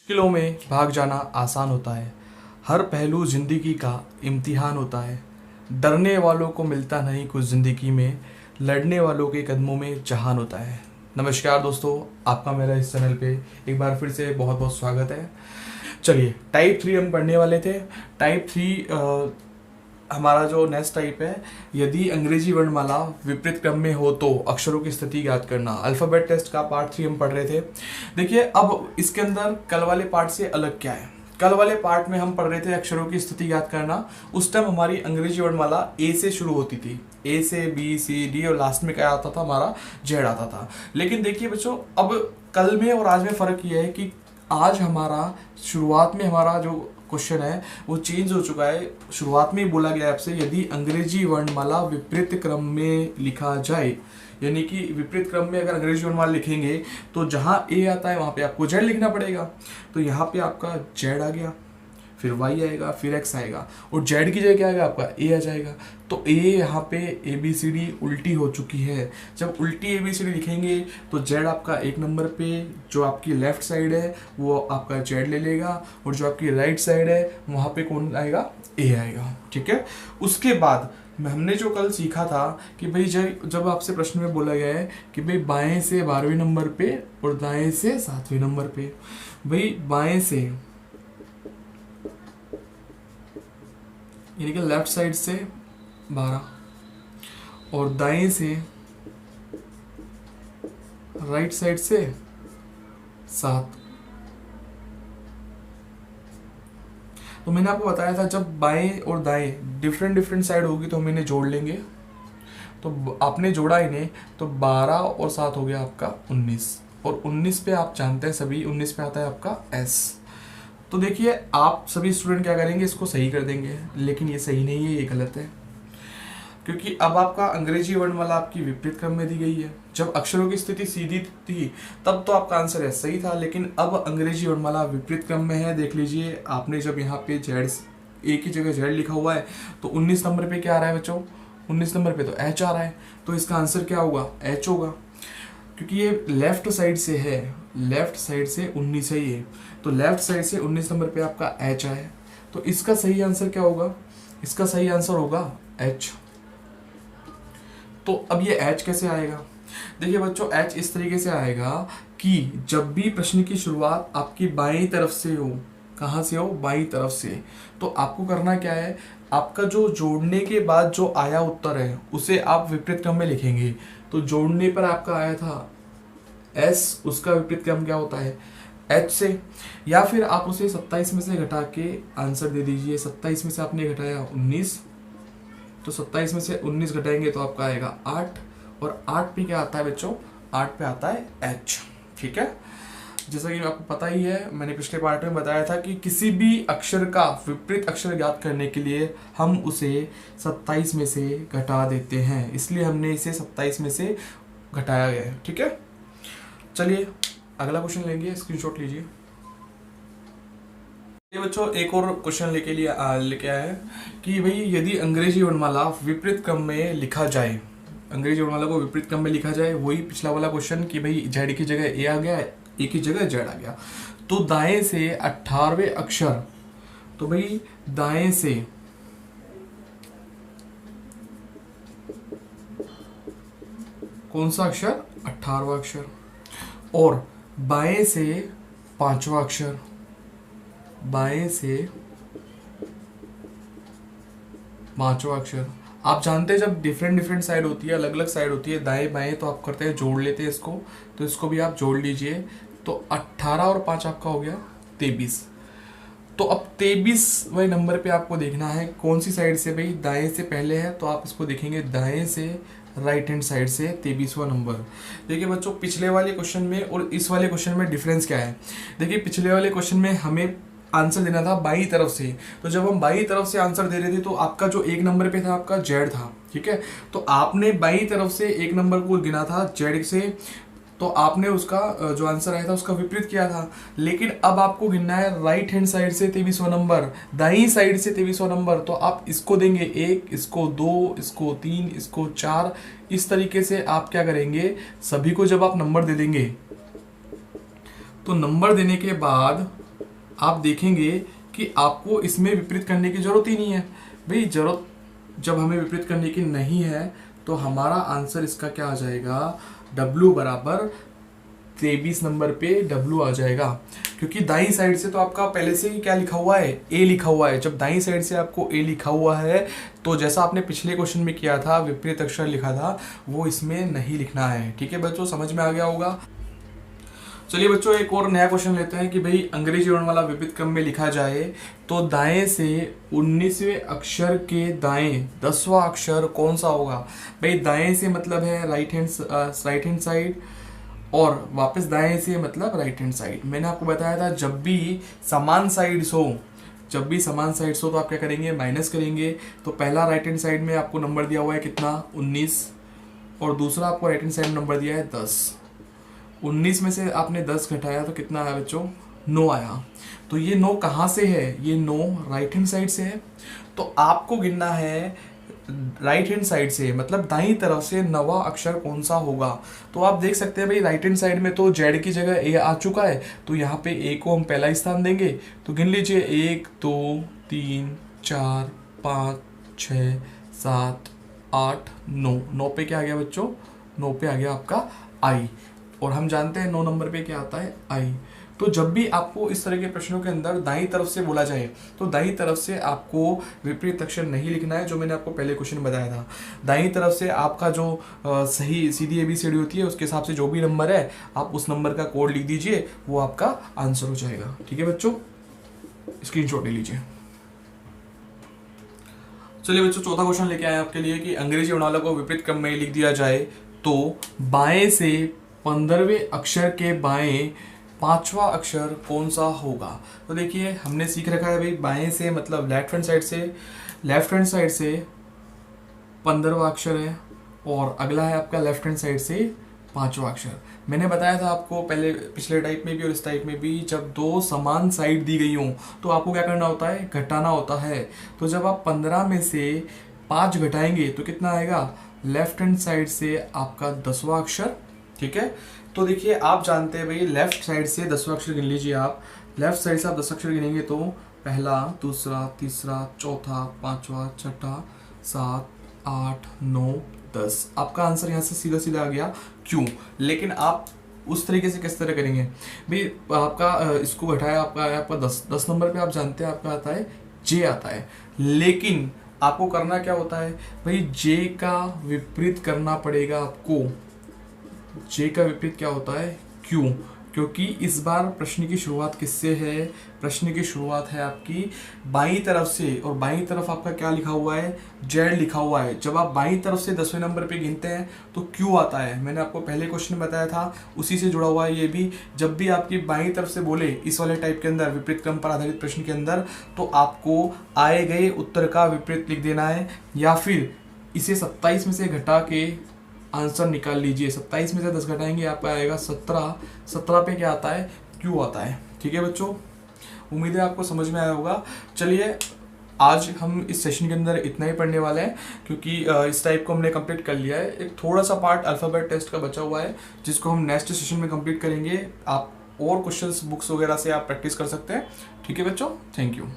मुश्किलों में भाग जाना आसान होता है। हर पहलू जिंदगी का इम्तिहान होता है। डरने वालों को मिलता नहीं कुछ ज़िंदगी में, लड़ने वालों के कदमों में जहान होता है। नमस्कार दोस्तों, आपका मेरा इस चैनल पे एक बार फिर से बहुत बहुत स्वागत है। चलिए, टाइप 3 हम पढ़ने वाले थे। टाइप 3 हमारा जो नेक्स्ट टाइप है, यदि अंग्रेजी वर्णमाला विपरीत क्रम में हो तो अक्षरों की स्थिति याद करना। अल्फ़ाबेट टेस्ट का पार्ट 3 हम पढ़ रहे थे। देखिए, अब इसके अंदर कल वाले पार्ट से अलग क्या है। कल वाले पार्ट में हम पढ़ रहे थे अक्षरों की स्थिति याद करना। उस टाइम हमारी अंग्रेजी वर्णमाला ए से शुरू होती थी, ए से बी सी डी, और लास्ट में क्या आता था, हमारा जेड आता था। लेकिन देखिए बच्चों, अब कल में और आज में फ़र्क ये है कि आज हमारा शुरुआत में हमारा जो क्वेश्चन है वो चेंज हो चुका है। शुरुआत में ही बोला गया आपसे, यदि अंग्रेजी वर्णमाला विपरीत क्रम में लिखा जाए, यानी कि विपरीत क्रम में अगर अंग्रेजी वर्णमाला लिखेंगे तो जहाँ ए आता है वहाँ पे आपको जेड लिखना पड़ेगा। तो यहाँ पे आपका जेड आ गया, फिर वाई आएगा, फिर एक्स आएगा, और जेड की जगह क्या आएगा, आपका ए आ जाएगा। तो ए यहाँ पे ए बी सी डी उल्टी हो चुकी है। जब उल्टी ए बी सी डी लिखेंगे तो जेड आपका एक नंबर पे, जो आपकी लेफ्ट साइड है वो आपका जेड ले लेगा, और जो आपकी राइट साइड है वहाँ पे कौन आएगा, ए आएगा। ठीक है। उसके बाद हमने जो कल सीखा था कि भाई जब आपसे प्रश्न में बोला गया है कि भाई बाएं से 12वें नंबर पे और दाएं से 7वें नंबर पे, भाई बाएं से यानी कि लेफ्ट साइड से 12 और दाएं से राइट साइड से 7। तो मैंने आपको बताया था जब बाएं और दाएं डिफरेंट साइड होगी तो हम इन्हें जोड़ लेंगे। तो आपने जोड़ा इन्हें तो 12 और 7 हो गया आपका 19, और 19 पे आप जानते हैं सभी 19 पे आता है आपका एस। तो देखिए, आप सभी स्टूडेंट क्या करेंगे, इसको सही कर देंगे, लेकिन ये सही नहीं है, ये गलत है। क्योंकि अब आपका अंग्रेजी वर्णमाला आपकी विपरीत क्रम में दी गई है। जब अक्षरों की स्थिति सीधी थी तब तो आपका आंसर है सही था, लेकिन अब अंग्रेजी वर्णमाला विपरीत क्रम में है। देख लीजिए, आपने जब यहाँ पे जेड एक ही जगह जेड लिखा हुआ है तो 19 नंबर पे क्या आ रहा है बच्चों, 19 नंबर पे तो एच आ रहा है। तो इसका आंसर क्या होगा, एच होगा, क्योंकि ये लेफ्ट साइड से है, लेफ्ट साइड से 19 है ये, तो लेफ्ट साइड से 19 नंबर पे आपका एच आए। तो इसका सही आंसर क्या होगा, इसका सही आंसर होगा एच। तो अब ये एच कैसे आएगा, देखिए बच्चों, एच इस तरीके से आएगा कि जब भी प्रश्न की शुरुआत आपकी बाईं तरफ से हो, कहाँ से हो, बाईं तरफ से, तो आपको करना क्या है, आपका जो जोड़ने के बाद जो आया उत्तर है उसे आप विपरीत क्रम में लिखेंगे। तो जोड़ने पर आपका आया था एस, उसका विपरीत क्रम क्या होता है, एच से, या फिर आप उसे 27 में से घटा के आंसर दे दीजिए। 27 में से आपने घटाया 19, तो 27 में से 19 घटाएंगे तो आपका आएगा 8, और 8 पे क्या आता है बच्चों, 8 पे आता है एच। ठीक है। जैसा कि आपको पता ही है, मैंने पिछले पार्ट में बताया था कि किसी भी अक्षर का विपरीत अक्षर ज्ञात करने के लिए हम उसे 27 में से घटा देते हैं, इसलिए हमने इसे 27 में से घटाया गया है। ठीक है। चलिए अगला क्वेश्चन लेंगे, स्क्रीनशॉट लीजिए। ये बच्चों एक और क्वेश्चन लेके आए हैं कि भाई यदि अंग्रेजी वर्णमाला विपरीत क्रम में लिखा जाए, अंग्रेजी वर्णमाला को विपरीत क्रम में लिखा जाए, वही पिछला वाला क्वेश्चन कि भाई जेड की जगह ए आ गया, ए की जगह जेड आ गया, तो दाएं से 18वें अक्षर, तो भाई दाएं से कौन सा अक्षर, 18वां अक्षर, और बाएं से 5वां अक्षर, बाएं से 5वां अक्षर। आप जानते हैं जब डिफरेंट साइड होती है, अलग अलग साइड होती है, दाएं बाएं, तो आप करते हैं जोड़ लेते हैं इसको, तो इसको भी आप जोड़ लीजिए। तो 18 और 5 आपका हो गया 23। तो अब 23वें नंबर पे आपको देखना है कौन सी साइड से, भाई दाएं से पहले है, तो आप इसको देखेंगे दाएं से राइट हैंड साइड से 23वां नंबर। देखिए बच्चों, पिछले वाले क्वेश्चन में और इस वाले क्वेश्चन में डिफरेंस क्या है। देखिए, पिछले वाले क्वेश्चन में हमें आंसर देना था बाई तरफ से, तो जब हम बाई तरफ से आंसर दे रहे थे तो आपका जो एक नंबर पे था आपका जेड था। ठीक है। तो आपने बाई तरफ से एक नंबर को गिना था जेड से, तो आपने उसका जो आंसर आया था उसका विपरीत किया था। लेकिन अब आपको गिनना है राइट हैंड साइड से 23वां नंबर, दाईं साइड से 23वां नंबर, तो आप इसको देंगे 1, इसको 2, इसको 3, इसको 4, इस तरीके से आप क्या करेंगे, सभी को जब आप नंबर दे देंगे तो नंबर देने के बाद आप देखेंगे कि आपको इसमें विपरीत करने की जरूरत ही नहीं है भाई। जरूरत जब हमें विपरीत करने की नहीं है तो हमारा आंसर इसका क्या आ जाएगा, W बराबर 23 नंबर पे W आ जाएगा। क्योंकि दाई साइड से तो आपका पहले से ही क्या लिखा हुआ है, A लिखा हुआ है। जब दाई साइड से आपको A लिखा हुआ है तो जैसा आपने पिछले क्वेश्चन में किया था, विपरीत अक्षर लिखा था, वो इसमें नहीं लिखना है। ठीक है बच्चों, समझ में आ गया होगा। चलिए बच्चों, एक और नया क्वेश्चन लेते हैं कि भाई अंग्रेजी वर्णमाला विपरीत क्रम में लिखा जाए तो दाएं से 19वें अक्षर के दाएं 10वां अक्षर कौन सा होगा। भाई दाएं से मतलब है राइट हैंड साइड, और वापस दाएं से मतलब राइट हैंड साइड। मैंने आपको बताया था जब भी समान साइड्स हो, तो आप क्या करेंगे, माइनस करेंगे। तो पहला राइट हैंड साइड में आपको नंबर दिया हुआ है कितना, 19, और दूसरा आपको राइट हैंड साइड नंबर दिया है 10। 19 में से आपने 10 घटाया तो कितना आया बच्चों, 9 आया। तो ये 9 कहाँ से है, ये 9 राइट हैंड साइड से है। तो आपको गिनना है राइट हैंड साइड से, मतलब दाईं तरफ से 9वां अक्षर कौन सा होगा। तो आप देख सकते हैं भाई राइट हैंड साइड में तो जेड की जगह ए आ चुका है, तो यहाँ पे ए को हम पहला स्थान देंगे। तो गिन लीजिए 1 2 3 4 5 6 7 8 9। 9 पे क्या आ गया बच्चों, 9 पे आ गया आपका आई। और हम जानते हैं 9 नंबर पे क्या आता है, आई। तो जब भी आपको इस तरह के प्रश्नों के अंदर दाईं तरफ से बोला जाए तो दाईं तरफ से आपको विपरीत अक्षर नहीं लिखना है, जो मैंने आपको पहले क्वेश्चन बताया था। दाईं तरफ से आपका जो सही सीधी एबीसीडी होती है उसके हिसाब से जो भी नंबर है आप उस नंबर का कोड लिख दीजिए, वो आपका आंसर हो जाएगा। ठीक है बच्चों, स्क्रीनशॉट ले लीजिए। चलिए बच्चों, चौथा क्वेश्चन लेके आए आपके लिए कि अंग्रेजी वर्णमाला को विपरीत क्रम में लिख दिया जाए तो बाएं से 15वें अक्षर के बाएं 5वां अक्षर कौन सा होगा। तो देखिए हमने सीख रखा है भाई, बाएं से मतलब लेफ्ट हैंड साइड से 15वां अक्षर है, और अगला है आपका लेफ्ट हैंड साइड से 5वां अक्षर। मैंने बताया था आपको पहले, पिछले टाइप में भी और इस टाइप में भी, जब दो समान साइड दी गई हों तो आपको क्या करना होता है, घटाना होता है। तो जब आप 15 में से 5 घटाएंगे तो कितना आएगा, लेफ्ट हैंड साइड से आपका 10वां अक्षर। ठीक है, तो देखिए आप जानते हैं भाई लेफ्ट साइड से 10वां अक्षर गिन लीजिए आप। लेफ्ट साइड से आप 10 अक्षर गिनेंगे तो पहला, दूसरा, तीसरा, चौथा, 5वां, छठा, 7 8 9 10। आपका आंसर यहाँ से सीधा सीधा आ गया। क्यों, लेकिन आप उस तरीके से किस तरह करेंगे भाई, आपका इसको घटाया आपका 10 नंबर पे आप जानते हैं आपका आता है जे आता है, लेकिन आपको करना क्या होता है भाई, जे का विपरीत करना पड़ेगा आपको। जे का विपरीत क्या होता है, क्यों, क्योंकि इस बार प्रश्न की शुरुआत किससे है, प्रश्न की शुरुआत है आपकी बाईं तरफ से, और बाईं तरफ आपका क्या लिखा हुआ है, जेड लिखा हुआ है। जब आप बाईं तरफ से 10वें नंबर पे गिनते हैं तो क्यों आता है, मैंने आपको पहले क्वेश्चन में बताया था, उसी से जुड़ा हुआ है ये भी। जब भी आपकी बाईं तरफ से बोले इस वाले टाइप के अंदर, विपरीत क्रम पर आधारित प्रश्न के अंदर, तो आपको आए गए उत्तर का विपरीत लिख देना है, या फिर इसे 27 में से घटा के आंसर निकाल लीजिए। 27 में से 10 घटाएंगे आपका आएगा 17। 17 पे क्या आता है, क्यों आता है। ठीक है बच्चों, उम्मीद है आपको समझ में आया होगा। चलिए आज हम इस सेशन के अंदर इतना ही पढ़ने वाले हैं, क्योंकि इस टाइप को हमने कंप्लीट कर लिया है। एक थोड़ा सा पार्ट अल्फ़ाबेट टेस्ट का बचा हुआ है, जिसको हम नेक्स्ट सेशन में कंप्लीट करेंगे। आप और क्वेश्चंस बुक्स वगैरह से आप प्रैक्टिस कर सकते हैं। ठीक है बच्चों, थैंक यू।